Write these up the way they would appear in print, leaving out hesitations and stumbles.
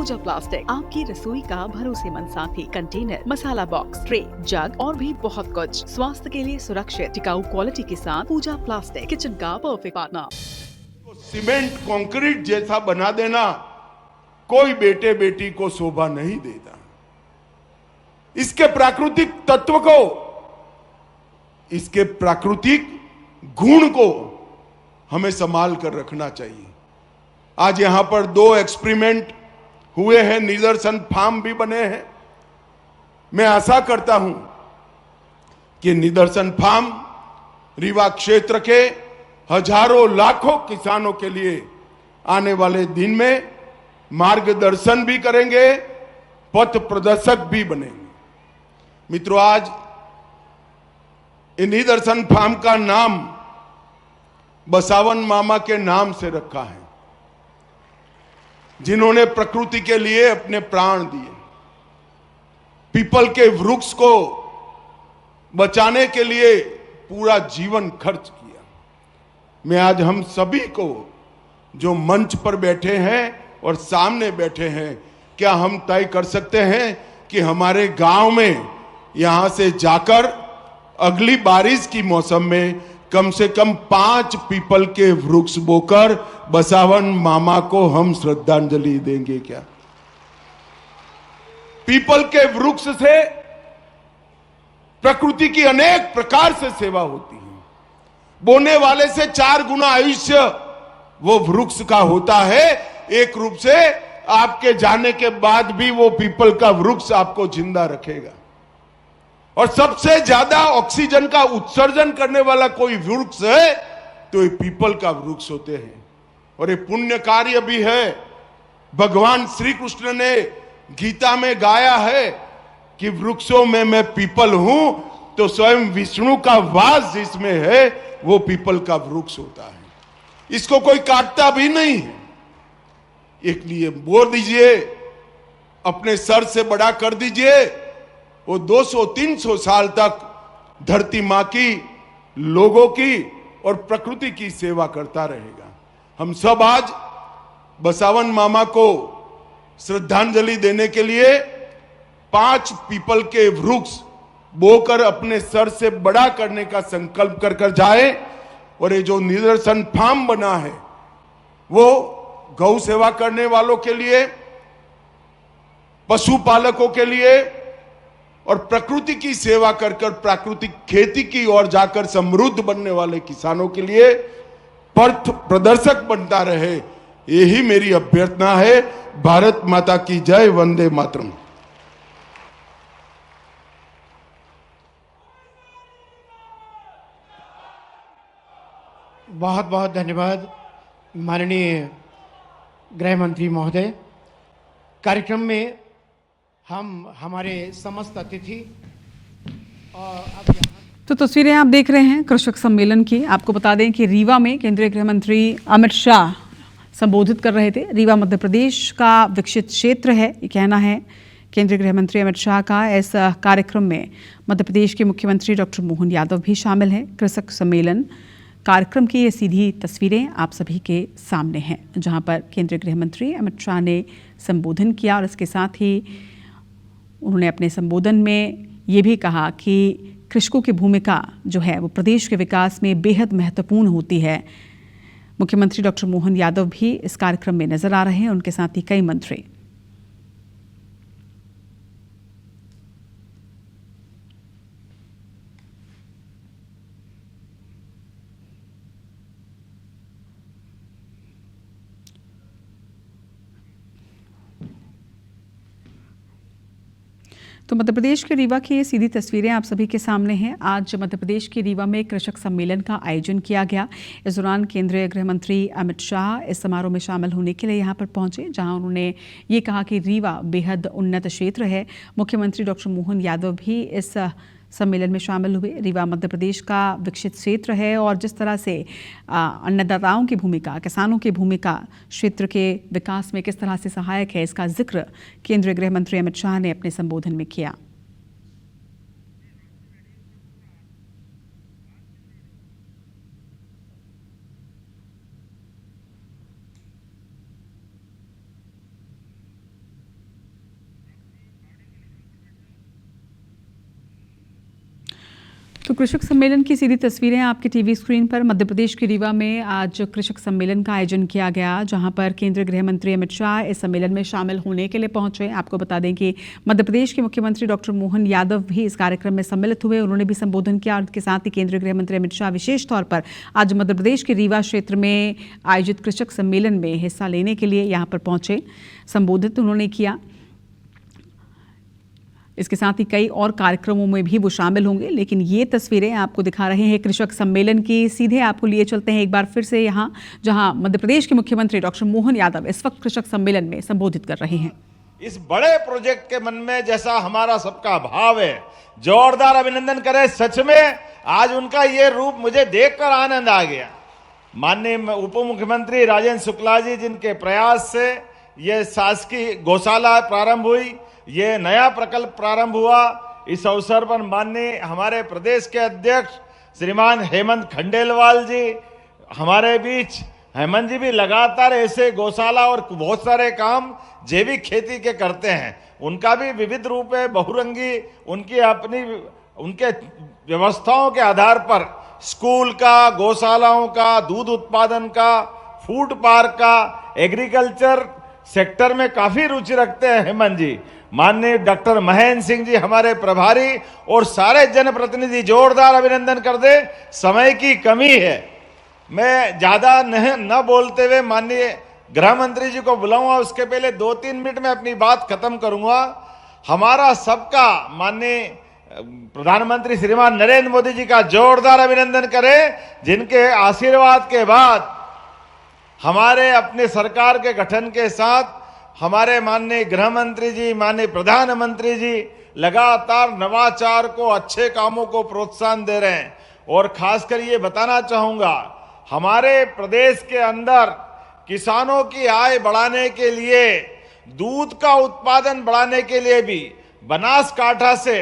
पूजा plastic, आपकी रसोई का भरोसेमंद साथी। कंटेनर, मसाला बॉक्स, ट्रे, जग और भी बहुत कुछ। स्वास्थ्य के लिए सुरक्षित टिकाऊ क्वालिटी के साथ पूजा प्लास्टिक, किचन का परफेक्ट पार्टनर। सीमेंट कंक्रीट जैसा बना देना कोई बेटे बेटी को शोभा नहीं देता। इसके प्राकृतिक तत्व को, इसके प्राकृतिक गुण को हमें संभाल कर रखना चाहिए। आज यहां पर 2 एक्सपेरिमेंट हुए हैं, निदर्शन फार्म भी बने हैं। मैं आशा करता हूं कि निदर्शन फार्म रीवा क्षेत्र के हजारों लाखों किसानों के लिए आने वाले दिन में मार्गदर्शन भी करेंगे, पथ प्रदर्शक भी बनेंगे। मित्रों, आज निदर्शन फार्म का नाम बसावन मामा के नाम से रखा है, जिन्होंने प्रकृति के लिए अपने प्राण दिए, पीपल के वृक्ष को बचाने के लिए पूरा जीवन खर्च किया। मैं आज हम सभी को, जो मंच पर बैठे हैं और सामने बैठे हैं, क्या हम तय कर सकते हैं कि हमारे गांव में यहां से जाकर अगली बारिश की मौसम में कम से कम 5 पीपल के वृक्ष बोकर बसावन मामा को हम श्रद्धांजलि देंगे? क्या पीपल के वृक्ष से प्रकृति की अनेक प्रकार से सेवा होती है। बोने वाले से 4 गुना आयुष्य वो वृक्ष का होता है। एक रूप से आपके जाने के बाद भी वो पीपल का वृक्ष आपको जिंदा रखेगा। और सबसे ज्यादा ऑक्सीजन का उत्सर्जन करने वाला कोई वृक्ष है तो ये पीपल का वृक्ष होते हैं। और ये पुण्य कार्य भी है। भगवान श्री कृष्ण ने गीता में गाया है कि वृक्षों में मैं पीपल हूं, तो स्वयं विष्णु का वास जिसमें है वो पीपल का वृक्ष होता है। इसको कोई काटता भी नहीं है। एक लिए बोल दीजिए, अपने सर से बड़ा कर दीजिए, वो 200-300 साल तक धरती मां की, लोगों की और प्रकृति की सेवा करता रहेगा। हम सब आज बसावन मामा को श्रद्धांजलि देने के लिए 5 पीपल के वृक्ष बोकर अपने सर से बड़ा करने का संकल्प कर जाए। और ये जो निदर्शन फार्म बना है वो गौ सेवा करने वालों के लिए, पशुपालकों के लिए और प्रकृति की सेवा कर प्राकृतिक खेती की ओर जाकर समृद्ध बनने वाले किसानों के लिए पथ प्रदर्शक बनता रहे, यही मेरी अभ्यर्थना है। भारत माता की जय, वंदे मातरम। बहुत बहुत धन्यवाद माननीय गृह मंत्री महोदय। कार्यक्रम में हम हमारे समस्त अतिथि और अब तो तस्वीरें आप देख रहे हैं कृषक सम्मेलन की। आपको बता दें कि रीवा में केंद्रीय गृह मंत्री अमित शाह संबोधित कर रहे थे। रीवा मध्य प्रदेश का विकसित क्षेत्र है, ये कहना है केंद्रीय गृह मंत्री अमित शाह का। इस कार्यक्रम में मध्य प्रदेश के मुख्यमंत्री डॉक्टर मोहन यादव भी शामिल हैं। कृषक सम्मेलन कार्यक्रम की ये सीधी तस्वीरें आप सभी के सामने हैं, जहां पर केंद्रीय गृह मंत्री अमित शाह ने संबोधन किया और इसके साथ ही उन्होंने अपने संबोधन में ये भी कहा कि कृषकों की भूमिका जो है वो प्रदेश के विकास में बेहद महत्वपूर्ण होती है। मुख्यमंत्री डॉक्टर मोहन यादव भी इस कार्यक्रम में नजर आ रहे हैं, उनके साथ ही कई मंत्री। तो मध्य प्रदेश के रीवा की ये सीधी तस्वीरें आप सभी के सामने हैं। आज मध्य प्रदेश के रीवा में कृषक सम्मेलन का आयोजन किया गया। इस दौरान केंद्रीय गृह मंत्री अमित शाह इस समारोह में शामिल होने के लिए यहां पर पहुंचे, जहां उन्होंने ये कहा कि रीवा बेहद उन्नत क्षेत्र है। मुख्यमंत्री डॉक्टर मोहन यादव भी इस सम्मेलन में शामिल हुए। रीवा मध्य प्रदेश का विकसित क्षेत्र है और जिस तरह से अन्नदाताओं की भूमिका, किसानों की भूमिका क्षेत्र के विकास में किस तरह से सहायक है, इसका जिक्र केंद्रीय गृह मंत्री अमित शाह ने अपने संबोधन में किया। तो कृषक सम्मेलन की सीधी तस्वीरें आपके टीवी स्क्रीन पर। मध्य प्रदेश के रीवा में आज कृषक सम्मेलन का आयोजन किया गया, जहां पर केंद्रीय गृह मंत्री अमित शाह इस सम्मेलन में शामिल होने के लिए पहुंचे। आपको बता दें कि मध्य प्रदेश के मुख्यमंत्री डॉक्टर मोहन यादव भी इस कार्यक्रम में सम्मिलित हुए। उन्होंने भी संबोधन किया और इसके साथ ही केंद्रीय गृह मंत्री अमित शाह विशेष तौर पर आज मध्य प्रदेश के रीवा क्षेत्र में आयोजित कृषक सम्मेलन में हिस्सा लेने के लिए यहाँ पर पहुंचे। संबोधित उन्होंने किया। इसके साथ ही कई और कार्यक्रमों में भी वो शामिल होंगे, लेकिन ये तस्वीरें आपको दिखा रहे हैं कृषक सम्मेलन की। सीधे आपको लिए चलते हैं एक बार फिर से यहाँ, जहाँ मध्य प्रदेश के मुख्यमंत्री डॉक्टर मोहन यादव इस वक्त कृषक सम्मेलन में संबोधित कर रहे हैं। इस बड़े प्रोजेक्ट के मन में जैसा हमारा सबका भाव है, जोरदार अभिनंदन करें। सच में आज उनका ये रूप मुझे देखकर आनंद आ गया। माननीय उप मुख्यमंत्री राजेंद्र शुक्ला जी, जिनके प्रयास से ये शासकीय गौशाला प्रारंभ हुई, ये नया प्रकल्प प्रारंभ हुआ। इस अवसर पर माननीय हमारे प्रदेश के अध्यक्ष श्रीमान हेमंत खंडेलवाल जी हमारे बीच। हेमंत जी भी लगातार ऐसे गौशाला और बहुत सारे काम जैविक खेती के करते हैं। उनका भी विविध रूप है, बहुरंगी। उनकी अपनी उनके व्यवस्थाओं के आधार पर स्कूल का, गौशालाओं का, दूध उत्पादन का, फूड पार्क का, एग्रीकल्चर सेक्टर में काफी रुचि रखते हैं हेमंत जी। माननीय डॉक्टर महेंद्र सिंह जी हमारे प्रभारी और सारे जनप्रतिनिधि, जोरदार अभिनंदन कर दे। समय की कमी है, मैं ज्यादा न बोलते हुए माननीय गृह मंत्री जी को बुलाऊंगा। उसके पहले 2-3 मिनट में अपनी बात खत्म करूंगा। हमारा सबका माननीय प्रधानमंत्री श्रीमान नरेंद्र मोदी जी का जोरदार अभिनंदन करें, जिनके आशीर्वाद के बाद हमारे अपने सरकार के गठन के साथ हमारे माननीय गृह मंत्री जी, माननीय प्रधानमंत्री जी लगातार नवाचार को, अच्छे कामों को प्रोत्साहन दे रहे हैं। और खासकर ये बताना चाहूंगा, हमारे प्रदेश के अंदर किसानों की आय बढ़ाने के लिए, दूध का उत्पादन बढ़ाने के लिए भी बनासकांठा से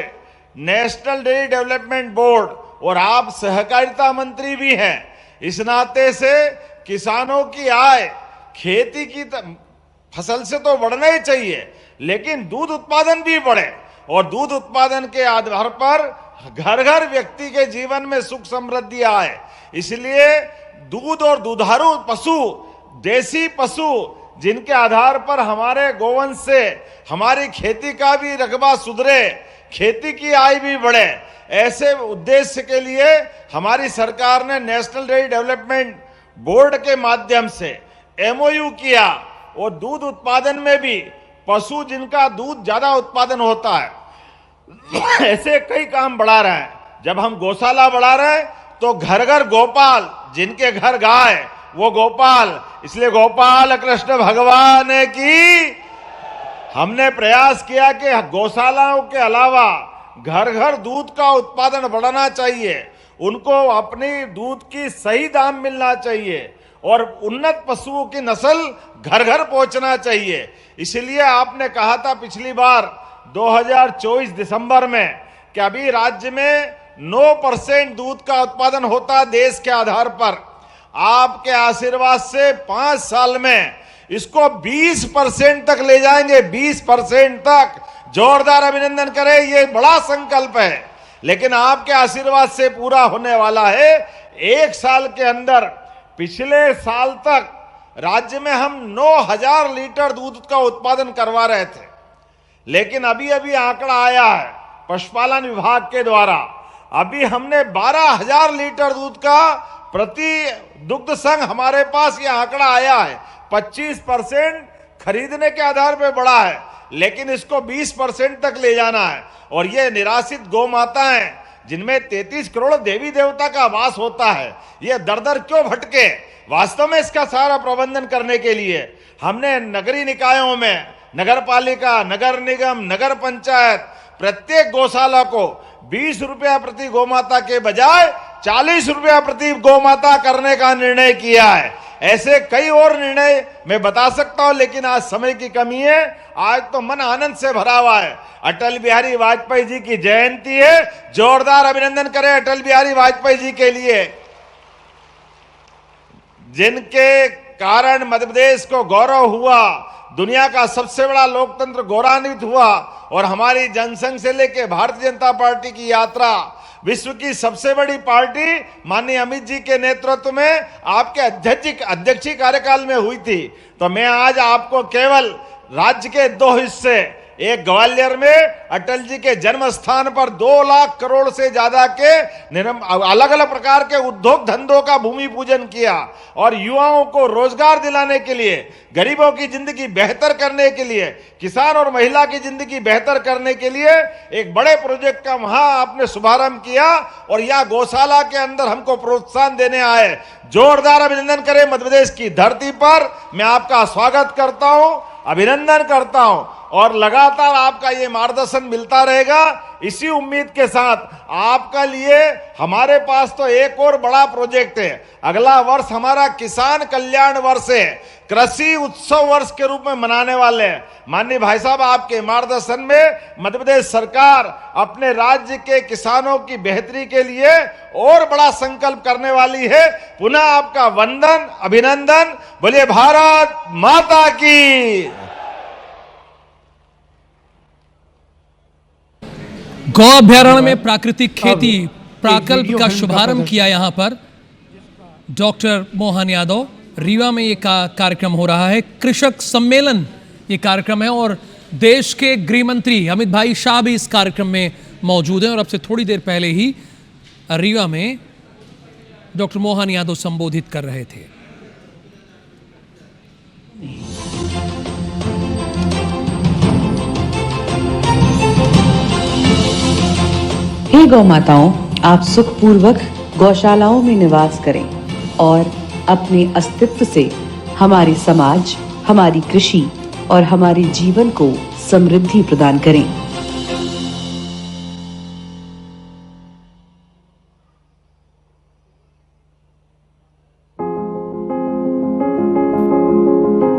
नेशनल डेयरी डेवलपमेंट बोर्ड, और आप सहकारिता मंत्री भी हैं, इस नाते से किसानों की आय खेती की फसल से तो बढ़ना ही चाहिए, लेकिन दूध उत्पादन भी बढ़े। और दूध उत्पादन के आधार पर घर घर व्यक्ति के जीवन में सुख समृद्धि आए। इसलिए दूध और दुधारू पशु, देसी पशु, जिनके आधार पर हमारे गोवंश से हमारी खेती का भी रकबा सुधरे, खेती की आय भी बढ़े, ऐसे उद्देश्य के लिए हमारी सरकार ने नेशनल डेयरी डेवलपमेंट बोर्ड के माध्यम से MOU किया। और दूध उत्पादन में भी पशु जिनका दूध ज्यादा उत्पादन होता है, ऐसे कई काम बढ़ा रहे हैं। जब हम गौशाला बढ़ा रहे हैं तो घर घर गोपाल, जिनके घर गाय वो गोपाल, इसलिए गोपाल कृष्ण भगवान की हमने प्रयास किया कि गौशालाओं के अलावा घर घर दूध का उत्पादन बढ़ाना चाहिए, उनको अपनी दूध की सही दाम मिलना चाहिए और उन्नत पशुओं की नस्ल घर घर पहुंचना चाहिए। इसलिए आपने कहा था पिछली बार 2024 दिसंबर में कि अभी राज्य में 9% दूध का उत्पादन होता देश के आधार पर। आपके आशीर्वाद से 5 साल में इसको 20% तक ले जाएंगे, 20% तक। जोरदार अभिनंदन करें, ये बड़ा संकल्प है, लेकिन आपके आशीर्वाद से पूरा होने वाला है। 1 साल के अंदर, पिछले साल तक राज्य में हम 9,000 लीटर दूध का उत्पादन करवा रहे थे, लेकिन अभी अभी आंकड़ा आया है पशुपालन विभाग के द्वारा, अभी हमने 12,000 लीटर दूध का प्रति दुग्ध संघ हमारे पास ये आंकड़ा आया है। 25% खरीदने के आधार पर बढ़ा है, लेकिन इसको 20% तक ले जाना है। और ये निराश्रित गौ माताएं, जिनमें 33 करोड़ देवी देवता का वास होता है, ये दर दर क्यों भटके? वास्तव में इसका सारा प्रबंधन करने के लिए हमने नगरीय निकायों में, नगर पालिका, नगर निगम, नगर पंचायत, प्रत्येक गौशाला को 20 रुपया प्रति गौमाता के बजाय 40 रुपया प्रति गौमाता करने का निर्णय किया है। ऐसे कई और निर्णय मैं बता सकता हूं, लेकिन आज समय की कमी है। आज तो मन आनंद से भरा हुआ है। अटल बिहारी वाजपेयी जी की जयंती है, जोरदार अभिनंदन करें अटल बिहारी वाजपेयी जी के लिए, जिनके कारण मध्य प्रदेश को गौरव हुआ, दुनिया का सबसे बड़ा लोकतंत्र गौरवान्वित हुआ। और हमारी जनसंघ से लेकर भारतीय जनता पार्टी की यात्रा विश्व की सबसे बड़ी पार्टी माननीय अमित जी के नेतृत्व में आपके अध्यक्षीय कार्यकाल में हुई थी। तो मैं आज आपको केवल राज्य के 2 हिस्से, एक ग्वालियर में अटल जी के जन्म स्थान पर 2 लाख करोड़ से ज्यादा के अलग अलग प्रकार के उद्योग धंधों का भूमि पूजन किया और युवाओं को रोजगार दिलाने के लिए, गरीबों की जिंदगी बेहतर करने के लिए, किसान और महिला की जिंदगी बेहतर करने के लिए एक बड़े प्रोजेक्ट का वहां आपने शुभारंभ किया और यह गौशाला के अंदर हमको प्रोत्साहन देने आए। जोरदार अभिनंदन करें मध्य प्रदेश की धरती पर। मैं आपका स्वागत करता हूं, अभिनंदन करता हूं और लगातार आपका ये मार्गदर्शन मिलता रहेगा। इसी उम्मीद के साथ आपका लिए हमारे पास तो एक और बड़ा प्रोजेक्ट है। अगला वर्ष हमारा किसान कल्याण वर्ष है, कृषि उत्सव वर्ष के रूप में मनाने वाले हैं। माननीय भाई साहब, आपके मार्गदर्शन में मध्य प्रदेश सरकार अपने राज्य के किसानों की बेहतरी के लिए और बड़ा संकल्प करने वाली है। पुनः आपका वंदन, अभिनंदन। बोलिए भारत माता की। गौ अभ्यारण्य में प्राकृतिक खेती प्राकल्प का शुभारंभ किया यहां पर डॉक्टर मोहन यादव। रीवा में ये कार्यक्रम हो रहा है, कृषक सम्मेलन ये कार्यक्रम है और देश के गृह मंत्री अमित भाई शाह भी इस कार्यक्रम में मौजूद हैं और अब से थोड़ी देर पहले ही रीवा में डॉक्टर मोहन यादव संबोधित कर रहे थे। हे गौ माताओं, आप सुखपूर्वक गौशालाओं में निवास करें और अपने अस्तित्व से हमारे समाज, हमारी कृषि और हमारे जीवन को समृद्धि प्रदान करें।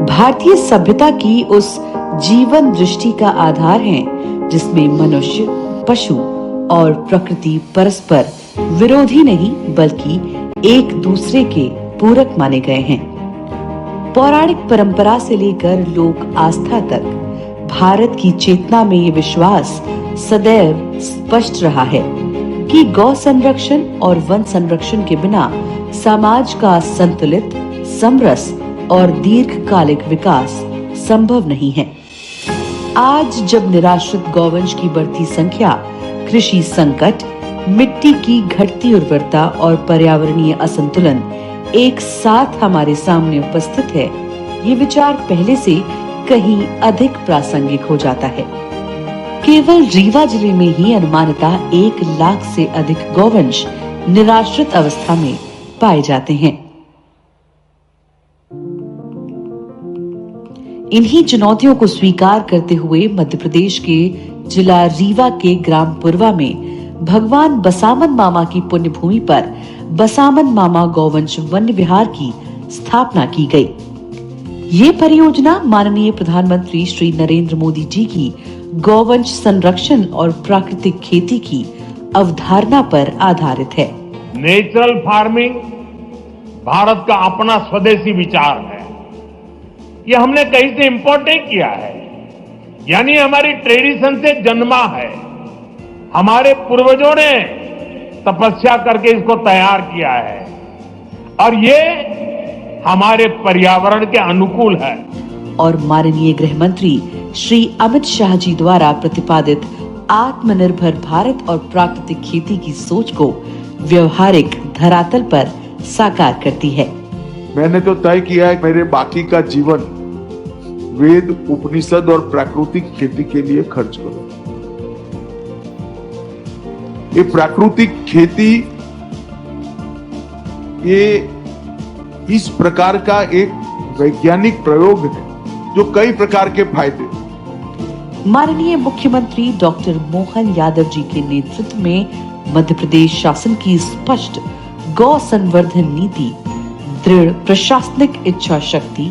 भारतीय सभ्यता की उस जीवन दृष्टि का आधार है जिसमें मनुष्य, पशु और प्रकृति परस्पर विरोधी नहीं बल्कि एक दूसरे के पूरक माने गए हैं। पौराणिक परंपरा से लेकर लोक आस्था तक भारत की चेतना में ये विश्वास सदैव स्पष्ट रहा है कि गौ संरक्षण और वन संरक्षण के बिना समाज का संतुलित, समरस और दीर्घकालिक विकास संभव नहीं है। आज जब निराश्रित गौवंश की बढ़ती संख्या, कृषि संकट, मिट्टी की घटती उर्वरता और पर्यावरणीय असंतुलन एक साथ हमारे सामने उपस्थित है, ये विचार पहले से कहीं अधिक प्रासंगिक हो जाता है। केवल रीवा जिले में ही अनुमानतः 1 लाख से अधिक गौवंश निराश्रित अवस्था में पाए जाते हैं। इन्हीं चुनौतियों को स्वीकार करते हुए मध्य प्रदेश के जिला रीवा के ग्राम पुरवा में भगवान बसामन मामा की पुण्य भूमि पर बसामन मामा गौवंश वन्य विहार की स्थापना की गई। ये परियोजना माननीय प्रधानमंत्री श्री नरेंद्र मोदी जी की गौवंश संरक्षण और प्राकृतिक खेती की अवधारणा पर आधारित है। नेचुरल फार्मिंग भारत का अपना स्वदेशी विचार है। ये हमने कहीं से इंपोर्ट नहीं किया है, यानी हमारी ट्रेडिशन से जन्मा है। हमारे पूर्वजों ने तपस्या करके इसको तैयार किया है और ये हमारे पर्यावरण के अनुकूल है। और माननीय गृह मंत्री श्री अमित शाह जी द्वारा प्रतिपादित आत्मनिर्भर भारत और प्राकृतिक खेती की सोच को व्यवहारिक धरातल पर साकार करती है। मैंने तो तय किया है मेरे बाकी का जीवन वेद, उपनिषद और प्राकृतिक खेती के लिए खर्च करूं। ये प्राकृतिक खेती ये इस प्रकार का एक वैज्ञानिक प्रयोग है जो कई प्रकार के फायदे। माननीय मुख्यमंत्री डॉक्टर मोहन यादव जी के नेतृत्व में मध्य प्रदेश शासन की स्पष्ट गौ संवर्धन नीति, दृढ़ प्रशासनिक इच्छा शक्ति,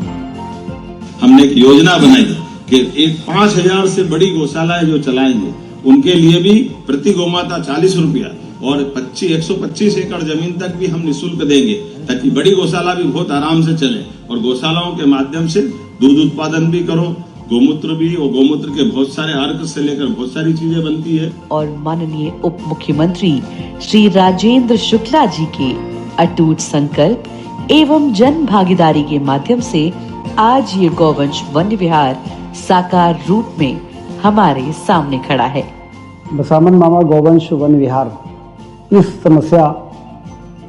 हमने एक योजना बनाई कि एक 5000 से बड़ी गौशालाएं जो चलाएंगे उनके लिए भी प्रति गौमाता 40 रुपया और 125 एकड़ जमीन तक भी हम निःशुल्क देंगे ताकि बड़ी गौशाला भी बहुत आराम से चले और गौशालाओं के माध्यम से दूध उत्पादन भी करो, गोमूत्र भी, और गोमूत्र के बहुत सारे अर्क से लेकर बहुत सारी चीजें बनती है। और माननीय उप मुख्यमंत्री श्री राजेंद्र शुक्ला जी के अटूट संकल्प एवं जन भागीदारी के माध्यम से आज ये गौवंश वन्य विहार साकार रूप में हमारे सामने खड़ा है। बसामन मामा गौवंश वन विहार इस समस्या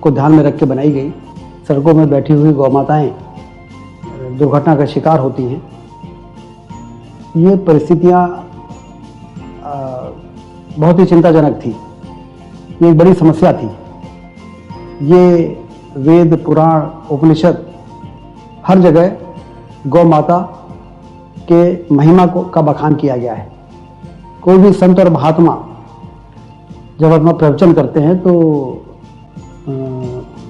को ध्यान में रख के बनाई गई। सड़कों में बैठी हुई गौ माताएं दुर्घटना का शिकार होती हैं। ये परिस्थितियां बहुत ही चिंताजनक थी। ये एक बड़ी समस्या थी। ये वेद पुराण उपनिषद हर जगह गौ माता के महिमा का बखान किया गया है। कोई भी संत और महात्मा जब अपना प्रवचन करते हैं तो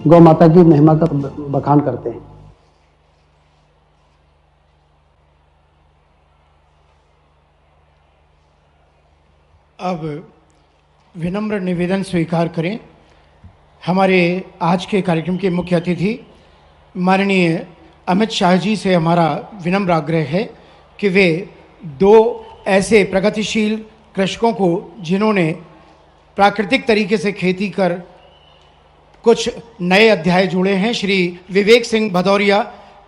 गौ माता की महिमा का बखान करते हैं। अब विनम्र निवेदन स्वीकार करें। हमारे आज के कार्यक्रम के मुख्य अतिथि माननीय अमित शाह जी से हमारा विनम्र आग्रह है कि वे दो ऐसे प्रगतिशील कृषकों को जिन्होंने प्राकृतिक तरीके से खेती कर कुछ नए अध्याय जुड़े हैं, श्री विवेक सिंह भदौरिया,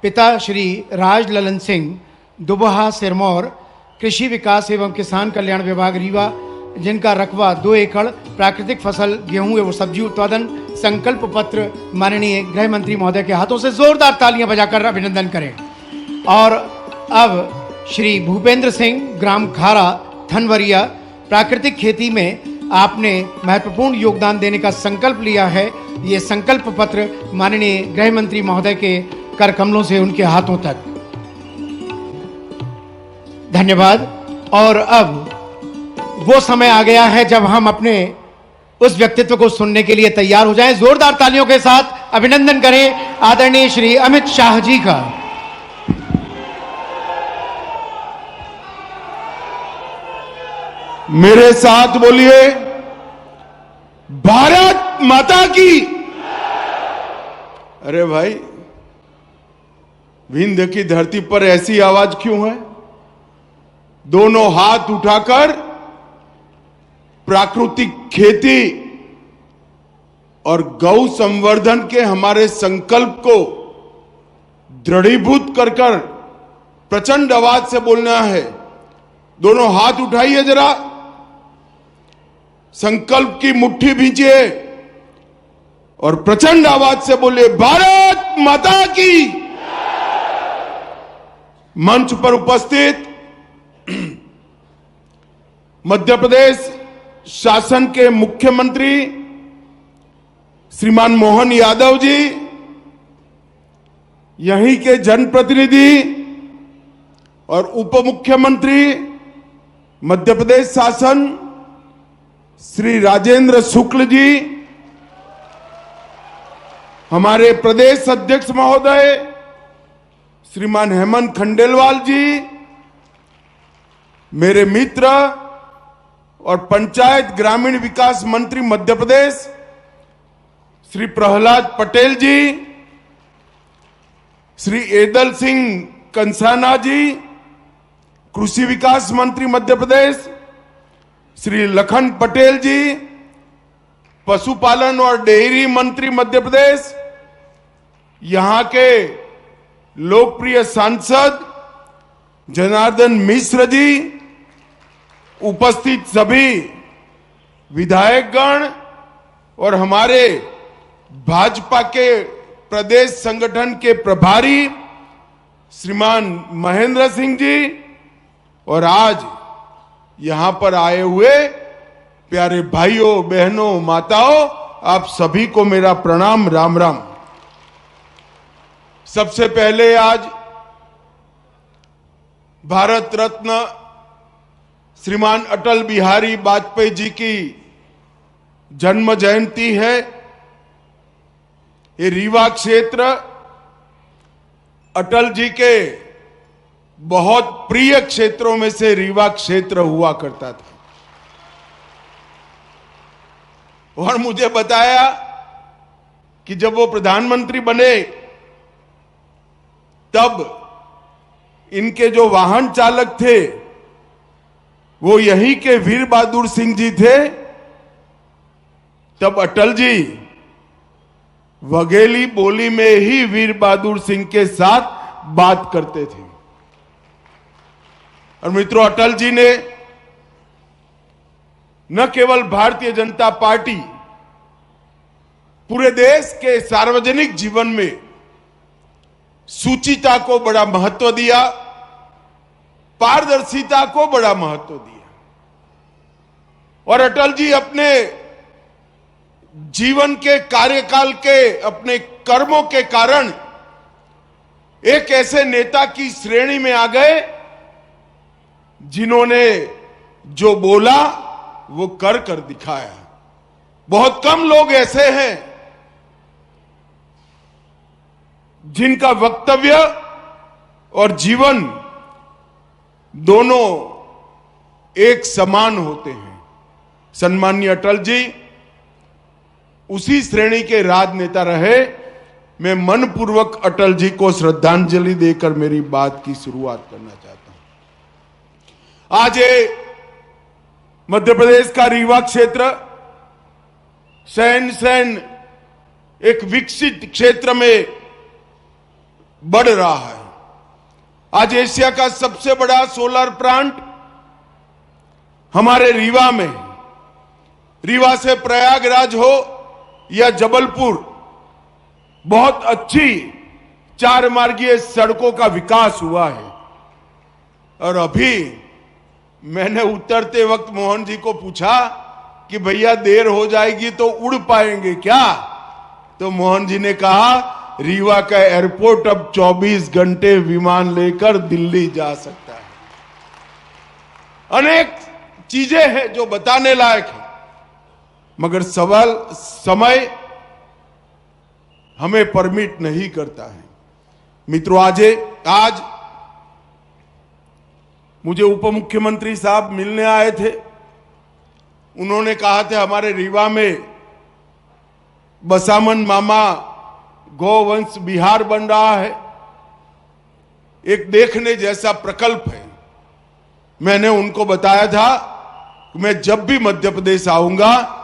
पिता श्री राज ललन सिंह, दुबहा सिरमौर, कृषि विकास एवं किसान कल्याण विभाग रीवा, जिनका रकबा 2 एकड़ प्राकृतिक फसल गेहूं एवं सब्जी उत्पादन, संकल्प पत्र माननीय गृह मंत्री महोदय के हाथों से जोरदार तालियां बजाकर अभिनंदन करें। और अब श्री भूपेंद्र सिंह, ग्राम खारा, थनवरिया, प्राकृतिक खेती में आपने महत्वपूर्ण योगदान देने का संकल्प लिया है। ये संकल्प पत्र माननीय गृह मंत्री महोदय के कर कमलों से उनके हाथों तक। धन्यवाद। और अब वो समय आ गया है जब हम अपने उस व्यक्तित्व को सुनने के लिए तैयार हो जाएं। जोरदार तालियों के साथ अभिनंदन करें आदरणीय श्री अमित शाह जी का। मेरे साथ बोलिए, भारत माता की। अरे भाई, विंध्य की धरती पर ऐसी आवाज क्यों है? दोनों हाथ उठाकर प्राकृतिक खेती और गौ संवर्धन के हमारे संकल्प को दृढ़ीभूत कर प्रचंड आवाज से बोलना है। दोनों हाथ उठाइए जरा, संकल्प की मुट्ठी भींचिए और प्रचंड आवाज से बोलिए, भारत माता की। मंच पर उपस्थित मध्य प्रदेश शासन के मुख्यमंत्री श्रीमान मोहन यादव जी, यहीं के जनप्रतिनिधि और उप मुख्यमंत्री मध्य प्रदेश शासन श्री राजेंद्र शुक्ल जी, हमारे प्रदेश अध्यक्ष महोदय श्रीमान हेमंत खंडेलवाल जी, मेरे मित्र और पंचायत ग्रामीण विकास मंत्री मध्य प्रदेश श्री प्रहलाद पटेल जी, श्री एदल सिंह कंसाना जी, कृषि विकास मंत्री मध्य प्रदेश श्री लखन पटेल जी, पशुपालन और डेयरी मंत्री मध्य प्रदेश, यहां के लोकप्रिय सांसद जनार्दन मिश्र जी, उपस्थित सभी विधायकगण और हमारे भाजपा के प्रदेश संगठन के प्रभारी श्रीमान महेंद्र सिंह जी और आज यहां पर आए हुए प्यारे भाइयों बहनों माताओं, आप सभी को मेरा प्रणाम, राम राम। सबसे पहले आज भारत रत्न श्रीमान अटल बिहारी वाजपेयी जी की जन्म जयंती है। ये रीवा क्षेत्र अटल जी के बहुत प्रिय क्षेत्रों में से रीवा क्षेत्र हुआ करता था। और मुझे बताया कि जब वो प्रधानमंत्री बने तब इनके जो वाहन चालक थे वो यही के वीर बहादुर सिंह जी थे। तब अटल जी वघेली बोली में ही वीर बहादुर सिंह के साथ बात करते थे। और मित्रों, अटल जी ने न केवल भारतीय जनता पार्टी, पूरे देश के सार्वजनिक जीवन में शुचिता को बड़ा महत्व दिया, पारदर्शिता को बड़ा महत्व दिया। और अटल जी अपने जीवन के कार्यकाल के अपने कर्मों के कारण एक ऐसे नेता की श्रेणी में आ गए जिन्होंने जो बोला वो कर दिखाया। बहुत कम लोग ऐसे हैं जिनका वक्तव्य और जीवन दोनों एक समान होते हैं। सम्माननीय अटल जी उसी श्रेणी के राजनेता रहे। मैं मनपूर्वक अटल जी को श्रद्धांजलि देकर मेरी बात की शुरुआत करना चाहता हूं। आज ये मध्य प्रदेश का रीवा क्षेत्र सैन एक विकसित क्षेत्र में बढ़ रहा है। आज एशिया का सबसे बड़ा सोलर प्लांट हमारे रीवा में, रीवा से प्रयागराज हो या जबलपुर, बहुत अच्छी 4 मार्गीय सड़कों का विकास हुआ है। और अभी मैंने उतरते वक्त मोहन जी को पूछा कि भैया देर हो जाएगी तो उड़ पाएंगे क्या? तो मोहन जी ने कहा रीवा का एयरपोर्ट अब 24 घंटे विमान लेकर दिल्ली जा सकता है। अनेक चीजें हैं जो बताने लायक है, मगर सवाल समय हमें परमिट नहीं करता है। मित्रों, आज मुझे उप मुख्यमंत्री साहब मिलने आए थे। उन्होंने कहा था हमारे रीवा में बसामन मामा गौवंश विहार बन रहा है, एक देखने जैसा प्रकल्प है। मैंने उनको बताया था कि मैं जब भी मध्य प्रदेश आऊंगा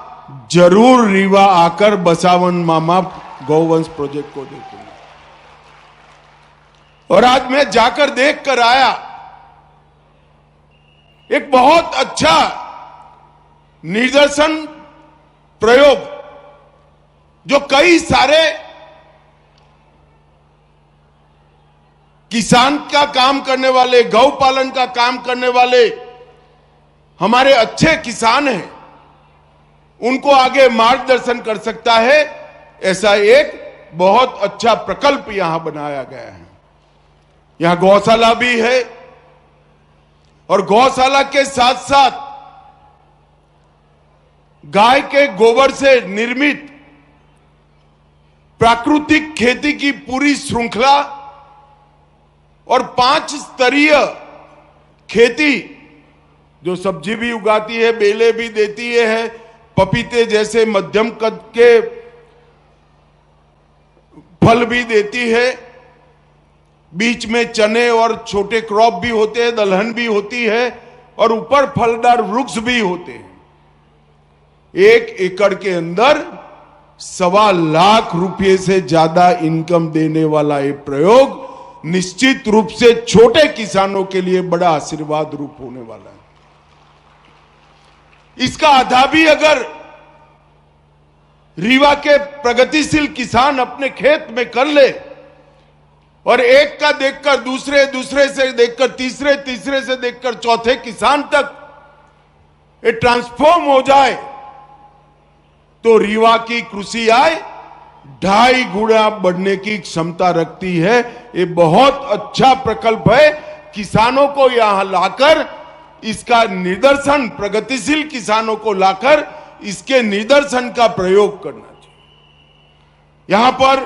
जरूर रीवा आकर बसावन मामा गौवंश प्रोजेक्ट को देखूंगा। और आज मैं जाकर देख कर आया, एक बहुत अच्छा निदर्शन प्रयोग जो कई सारे किसान का काम करने वाले, गौ पालन का काम करने वाले हमारे अच्छे किसान हैं, उनको आगे मार्गदर्शन कर सकता है। ऐसा एक बहुत अच्छा प्रकल्प यहां बनाया गया है। यहां गौशाला भी है और गौशाला के साथ साथ गाय के गोबर से निर्मित प्राकृतिक खेती की पूरी श्रृंखला और 5 स्तरीय खेती, जो सब्जी भी उगाती है, बेले भी देती है, पपीते जैसे मध्यम कद के फल भी देती है, बीच में चने और छोटे क्रॉप भी होते हैं, दलहन भी होती है और ऊपर फलदार वृक्ष भी होते हैं। 1 एकड़ के अंदर 1.25 लाख रुपए से ज्यादा इनकम देने वाला ये प्रयोग निश्चित रूप से छोटे किसानों के लिए बड़ा आशीर्वाद रूप होने वाला है। इसका आधा भी अगर रीवा के प्रगतिशील किसान अपने खेत में कर ले और एक का देखकर दूसरे, दूसरे से देखकर तीसरे, तीसरे से देखकर चौथे किसान तक ये ट्रांसफॉर्म हो जाए तो रीवा की कृषि आय 2.5 गुना बढ़ने की क्षमता रखती है। ये बहुत अच्छा प्रकल्प है। किसानों को यहां लाकर इसका निदर्शन, प्रगतिशील किसानों को लाकर इसके निदर्शन का प्रयोग करना चाहिए। यहां पर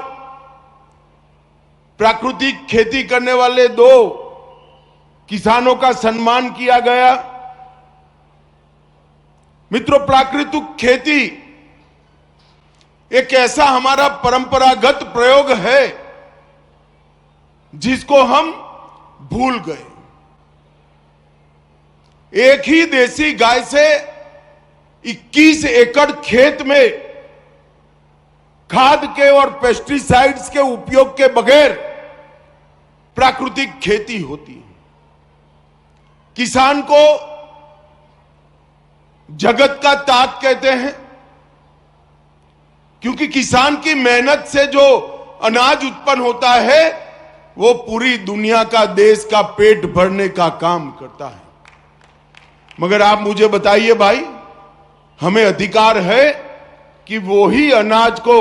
प्राकृतिक खेती करने वाले 2 किसानों का सम्मान किया गया। मित्रों, प्राकृतिक खेती एक ऐसा हमारा परंपरागत प्रयोग है जिसको हम भूल गए। एक ही देसी गाय से 21 एकड़ खेत में खाद के और पेस्टिसाइड्स के उपयोग के बगैर प्राकृतिक खेती होती है। किसान को जगत का ताज कहते हैं, क्योंकि किसान की मेहनत से जो अनाज उत्पन्न होता है वो पूरी दुनिया का, देश का पेट भरने का काम करता है। मगर आप मुझे बताइए भाई, हमें अधिकार है कि वो ही अनाज को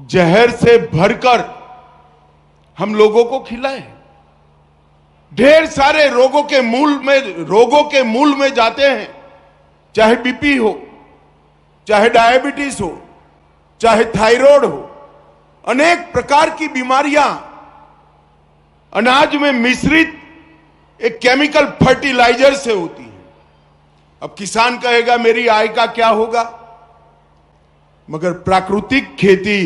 जहर से भरकर हम लोगों को खिलाएं। ढेर सारे रोगों के मूल में जाते हैं, चाहे बीपी हो, चाहे डायबिटीज हो, चाहे थायराइड हो, अनेक प्रकार की बीमारियां अनाज में मिश्रित एक केमिकल फर्टिलाइजर से होती है। अब किसान कहेगा मेरी आय का क्या होगा? मगर प्राकृतिक खेती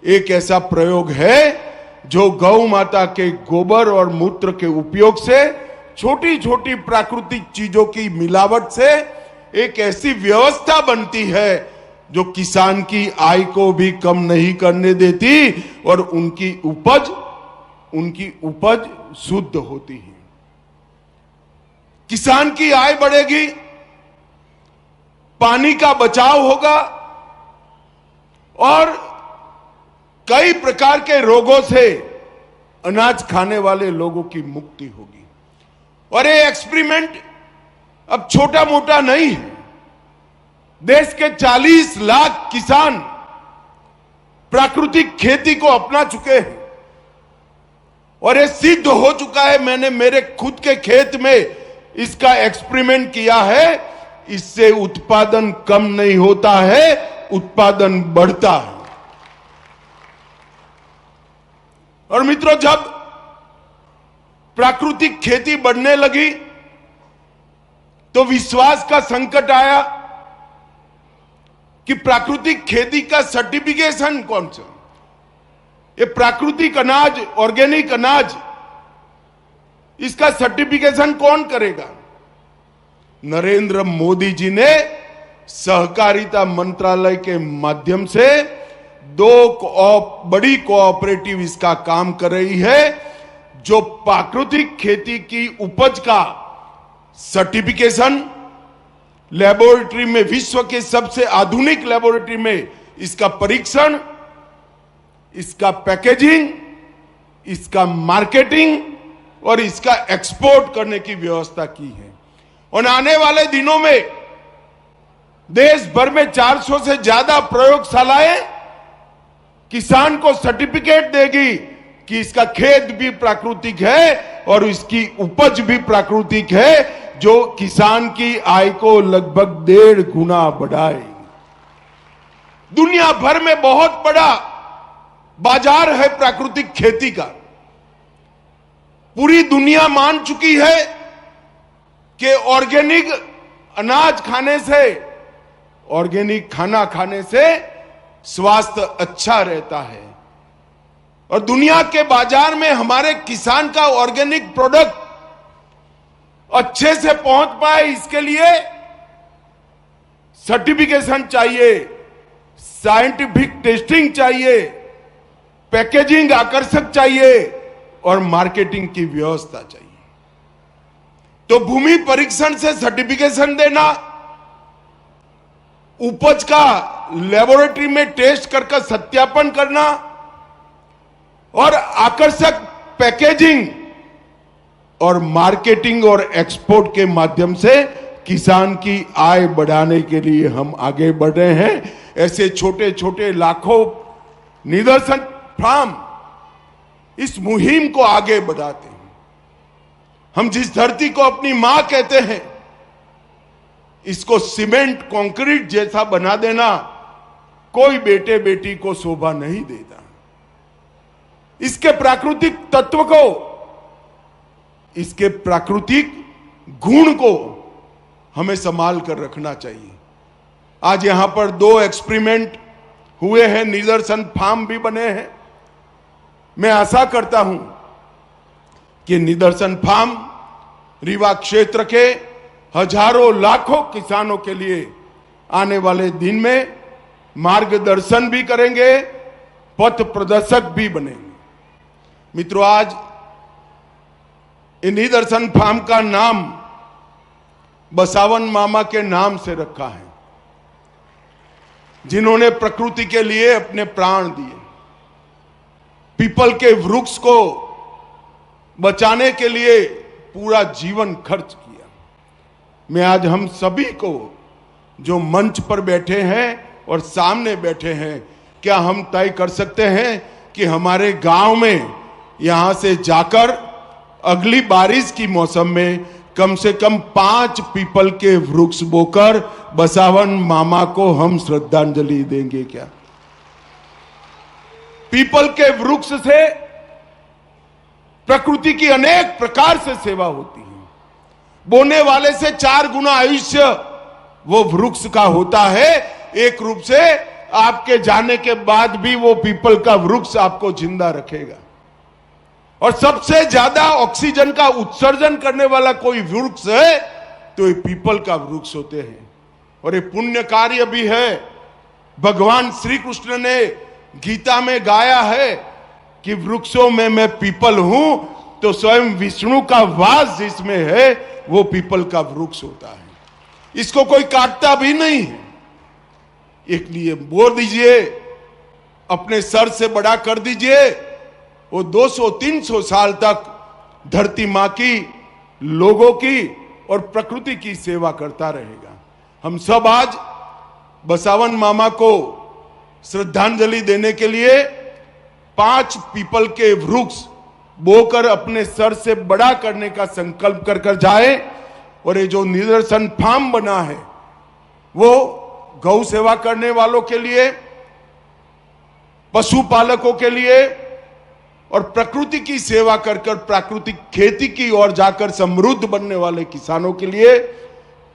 एक ऐसा प्रयोग है जो गौ माता के गोबर और मूत्र के उपयोग से, छोटी छोटी प्राकृतिक चीजों की मिलावट से एक ऐसी व्यवस्था बनती है जो किसान की आय को भी कम नहीं करने देती और उनकी उपज शुद्ध होती है। किसान की आय बढ़ेगी, पानी का बचाव होगा और कई प्रकार के रोगों से अनाज खाने वाले लोगों की मुक्ति होगी। और ये एक्सपेरिमेंट अब छोटा मोटा नहीं है। देश के 40 लाख किसान प्राकृतिक खेती को अपना चुके हैं और ये सिद्ध हो चुका है। मैंने मेरे खुद के खेत में इसका एक्सपेरिमेंट किया है। इससे उत्पादन कम नहीं होता है, उत्पादन बढ़ता है। और मित्रों, जब प्राकृतिक खेती बढ़ने लगी तो विश्वास का संकट आया कि प्राकृतिक खेती का सर्टिफिकेशन कौन सा? ये प्राकृतिक अनाज, ऑर्गेनिक अनाज, इसका सर्टिफिकेशन कौन करेगा? नरेंद्र मोदी जी ने सहकारिता मंत्रालय के माध्यम से 2 बड़ी कोऑपरेटिव इसका काम कर रही है, जो प्राकृतिक खेती की उपज का सर्टिफिकेशन लेबोरेटरी में, विश्व के सबसे आधुनिक लेबोरेटरी में इसका परीक्षण, इसका पैकेजिंग, इसका मार्केटिंग और इसका एक्सपोर्ट करने की व्यवस्था की है। और आने वाले दिनों में देश भर में 400 से ज्यादा प्रयोगशालाएं किसान को सर्टिफिकेट देगी कि इसका खेत भी प्राकृतिक है और इसकी उपज भी प्राकृतिक है, जो किसान की आय को लगभग 1.5 गुना बढ़ाएगी। दुनिया भर में बहुत बड़ा बाजार है प्राकृतिक खेती का। पूरी दुनिया मान चुकी है कि ऑर्गेनिक अनाज खाने से, ऑर्गेनिक खाना खाने से स्वास्थ्य अच्छा रहता है। और दुनिया के बाजार में हमारे किसान का ऑर्गेनिक प्रोडक्ट अच्छे से पहुंच पाए, इसके लिए सर्टिफिकेशन चाहिए, साइंटिफिक टेस्टिंग चाहिए, पैकेजिंग आकर्षक चाहिए और मार्केटिंग की व्यवस्था चाहिए। तो भूमि परीक्षण से सर्टिफिकेशन देना, उपज का लेबोरेटरी में टेस्ट कर सत्यापन करना और आकर्षक पैकेजिंग और मार्केटिंग और एक्सपोर्ट के माध्यम से किसान की आय बढ़ाने के लिए हम आगे बढ़ रहे हैं। ऐसे छोटे छोटे लाखों निदर्शन फार्म इस मुहिम को आगे बढ़ाते हैं। हम जिस धरती को अपनी मां कहते हैं, इसको सीमेंट कंक्रीट जैसा बना देना कोई बेटे बेटी को शोभा नहीं देता। इसके प्राकृतिक तत्व को, इसके प्राकृतिक गुण को हमें संभाल कर रखना चाहिए। आज यहां पर 2 एक्सपेरिमेंट हुए हैं, निदर्शन फार्म भी बने हैं। मैं आशा करता हूं कि निदर्शन फार्म रीवा क्षेत्र के हजारों लाखों किसानों के लिए आने वाले दिन में मार्गदर्शन भी करेंगे, पथ प्रदर्शक भी बनेंगे। मित्रों, आज इन निदर्शन फार्म का नाम बसावन मामा के नाम से रखा है, जिन्होंने प्रकृति के लिए अपने प्राण दिए, पीपल के वृक्ष को बचाने के लिए पूरा जीवन खर्च किया। मैं आज हम सभी को जो मंच पर बैठे हैं और सामने बैठे हैं, क्या हम तय कर सकते हैं कि हमारे गांव में यहां से जाकर अगली बारिश की मौसम में कम से कम 5 पीपल के वृक्ष बोकर बसावन मामा को हम श्रद्धांजलि देंगे? क्या पीपल के वृक्ष से प्रकृति की अनेक प्रकार से सेवा होती है। बोने वाले से 4 गुना आयुष्य वो वृक्ष का होता है। एक रूप से आपके जाने के बाद भी वो पीपल का वृक्ष आपको जिंदा रखेगा। और सबसे ज्यादा ऑक्सीजन का उत्सर्जन करने वाला कोई वृक्ष है तो ये पीपल का वृक्ष होते हैं। और ये पुण्य कार्य भी है। भगवान श्री कृष्ण ने गीता में गाया है कि वृक्षों में मैं पीपल हूं, तो स्वयं विष्णु का वास जिसमें है वो पीपल का वृक्ष होता है। इसको कोई काटता भी नहीं है। एक लिए बोल दीजिए, अपने सर से बड़ा कर दीजिए, वो 200-300 साल तक धरती मां की, लोगों की और प्रकृति की सेवा करता रहेगा। हम सब आज बसावन मामा को श्रद्धांजलि देने के लिए 5 पीपल के वृक्ष बोकर अपने सर से बड़ा करने का संकल्प कर जाए। और ये जो निदर्शन फार्म बना है वो गौ सेवा करने वालों के लिए, पशुपालकों के लिए और प्रकृति की सेवा कर प्राकृतिक खेती की ओर जाकर समृद्ध बनने वाले किसानों के लिए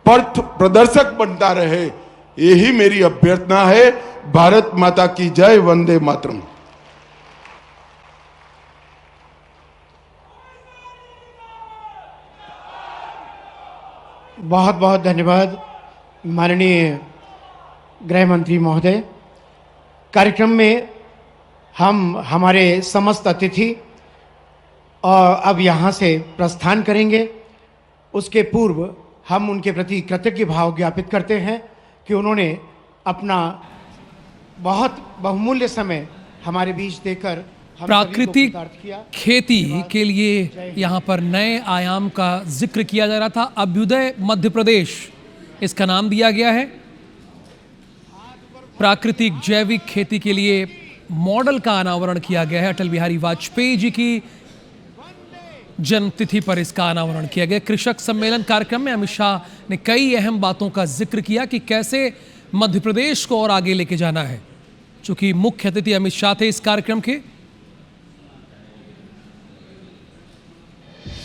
पथ प्रदर्शक बनता रहे, यही मेरी अभ्यर्थना है। भारत माता की जय। वंदे मातरम। बहुत बहुत धन्यवाद माननीय गृह मंत्री महोदय। कार्यक्रम में हम हमारे समस्त अतिथि और अब यहाँ से प्रस्थान करेंगे। उसके पूर्व हम उनके प्रति कृतज्ञ भाव ज्ञापित करते हैं कि उन्होंने अपना बहुत बहुमूल्य समय हमारे बीच देकर प्राकृतिक खेती के लिए यहाँ पर नए आयाम का जिक्र किया जा रहा था। अभ्युदय मध्य प्रदेश इसका नाम दिया गया है। प्राकृतिक जैविक खेती के लिए मॉडल का अनावरण किया गया है। अटल बिहारी वाजपेयी जी की जन्मतिथि पर इसका अनावरण किया गया। कृषक सम्मेलन कार्यक्रम में अमित शाह ने कई अहम बातों का जिक्र किया कि कैसे मध्य प्रदेश को और आगे लेके जाना है। चूंकि मुख्य अतिथि अमित शाह थे इस कार्यक्रम के,